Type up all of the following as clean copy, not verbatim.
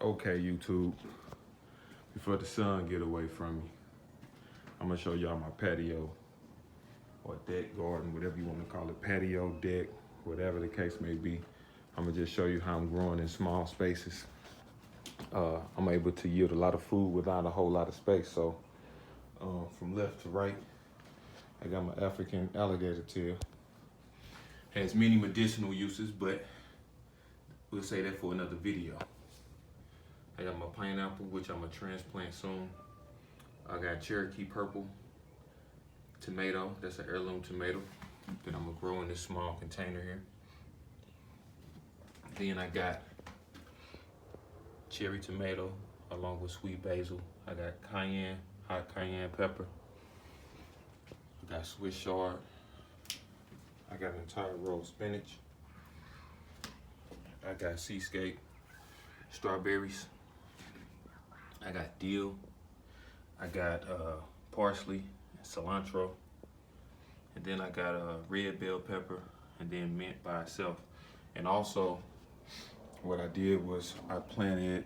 Okay, YouTube, before the sun get away from me, I'm gonna show y'all my patio or deck garden, whatever you want to call it, patio, deck, whatever the case may be. I'm gonna just show you how I'm growing in small spaces. I'm able to yield a lot of food without a whole lot of space. So from left to right, I got my African alligator tail. Has many medicinal uses, but we'll say that for another video. I got my pineapple, which I'm gonna transplant soon. I got Cherokee purple tomato, that's an heirloom tomato that I'm gonna grow in this small container here. Then I got cherry tomato along with sweet basil. I got cayenne, hot cayenne pepper. I got Swiss chard. I got an entire row of spinach. I got seascape, strawberries. I got dill. I got parsley, cilantro. And then I got red bell pepper and then mint by itself. And also, what I did was I planted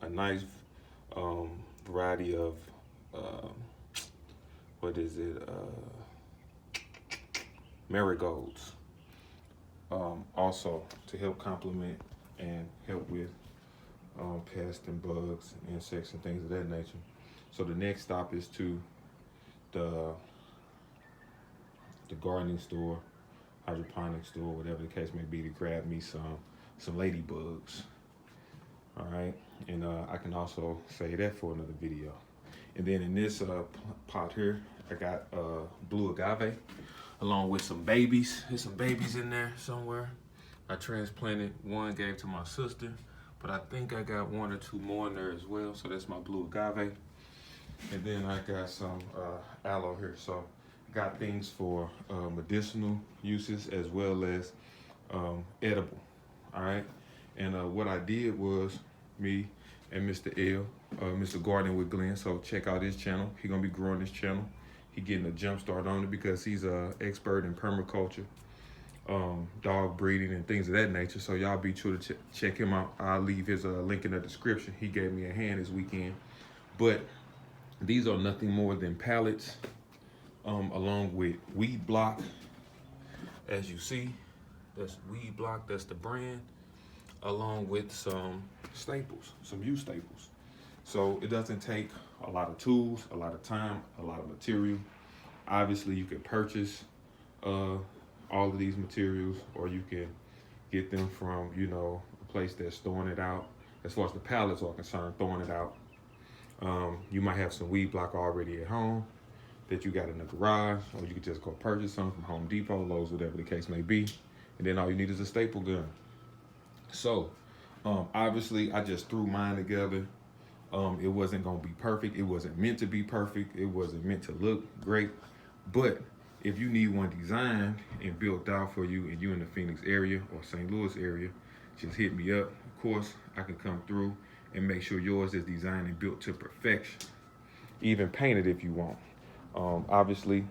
a nice variety of, marigolds. Also to help complement and help with pests and bugs, insects and things of that nature. So the next stop is to the gardening store, hydroponic store, whatever the case may be, to grab me some ladybugs. All right, and I can also say that for another video. And then in this pot here, I got blue agave along with some babies. There's some babies in there somewhere. I transplanted one, gave to my sister, but I think I got one or two more in there as well. So that's my blue agave. And then I got some aloe here. So I got things for medicinal uses as well as edible. All right. And what I did was, me and Mr. L, Mr. Gardening with Glenn. So check out his channel. He's gonna be growing this channel. He getting a jump start on it because he's an expert in permaculture, dog breeding and things of that nature. So y'all be sure to check him out. I'll leave his link in the description. He gave me a hand this weekend. But these are nothing more than pallets, along with weed block. As you see, that's weed block, that's the brand, along with some staples, some used staples. So it doesn't take a lot of tools, a lot of time, a lot of material. Obviously, you can purchase all of these materials, or you can get them from, a place that's throwing it out. As far as the pallets are concerned, throwing it out. You might have some weed block already at home that you got in the garage, or you can just go purchase some from Home Depot, Lowe's, whatever the case may be. And then all you need is a staple gun. So obviously, I just threw mine together. It wasn't gonna be perfect. It wasn't meant to be perfect. It wasn't meant to look great. But if you need one designed and built out for you, and you in the Phoenix area or St. Louis area, just hit me up. Of course, I can come through and make sure yours is designed and built to perfection. Even painted if you want. Obviously,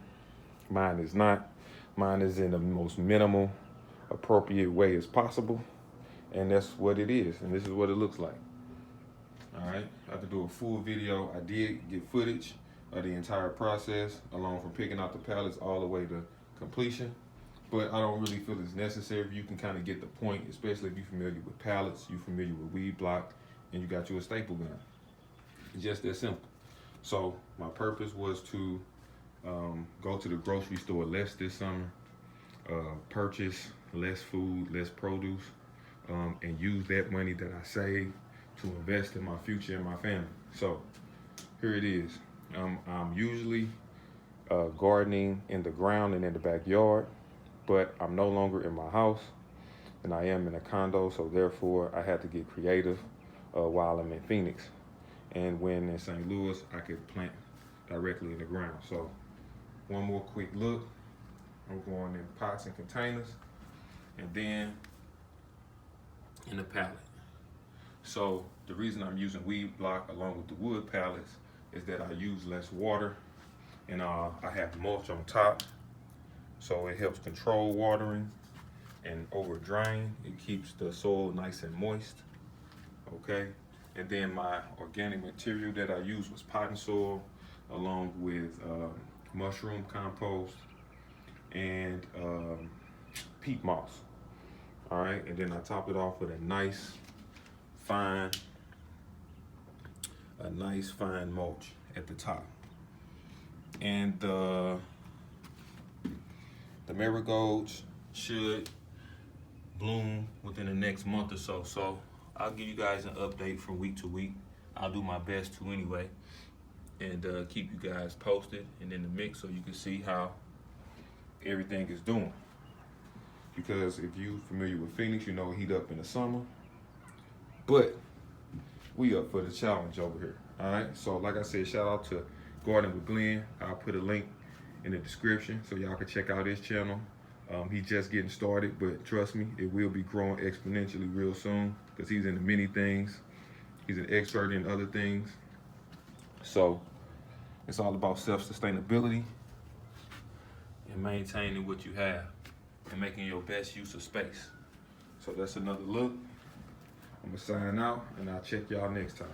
mine is not. Mine is in the most minimal, appropriate way as possible. And that's what it is, and this is what it looks like. All right, I have to do a full video. I did get footage of the entire process, along from picking out the pallets all the way to completion. But I don't really feel it's necessary. You can kind of get the point, especially if you're familiar with pallets, you're familiar with weed block, and you got you a staple gun. It's just that simple. So my purpose was to go to the grocery store less this summer, purchase less food, less produce, and use that money that I saved to invest in my future and my family. So here it is. I'm usually gardening in the ground and in the backyard, but I'm no longer in my house, and I am in a condo, so therefore I had to get creative while I'm in Phoenix. And when in St. Louis, I could plant directly in the ground. So one more quick look. I'm going in pots and containers, and then in a pallet. So the reason I'm using weed block along with the wood pallets is that I use less water, and I have mulch on top, so it helps control watering and over drying. It keeps the soil nice and moist. Okay, And then my organic material that I used was potting soil, along with mushroom compost and peat moss. All right, and then I top it off with a nice fine mulch at the top. And the marigolds should bloom within the next month or so. So I'll give you guys an update from week to week. I'll do my best to anyway, and keep you guys posted and in the mix so you can see how everything is doing. Because if you familiar with Phoenix, you know heat up in the summer, but we up for the challenge over here. All right, so like I said, shout out to Gardening with Glenn. I'll put a link in the description so y'all can check out his channel. He's just getting started, but trust me, it will be growing exponentially real soon, because he's into many things. He's an expert in other things. So it's all about self-sustainability and maintaining what you have and making your best use of space. So that's another look. I'm gonna sign out, and I'll check y'all next time.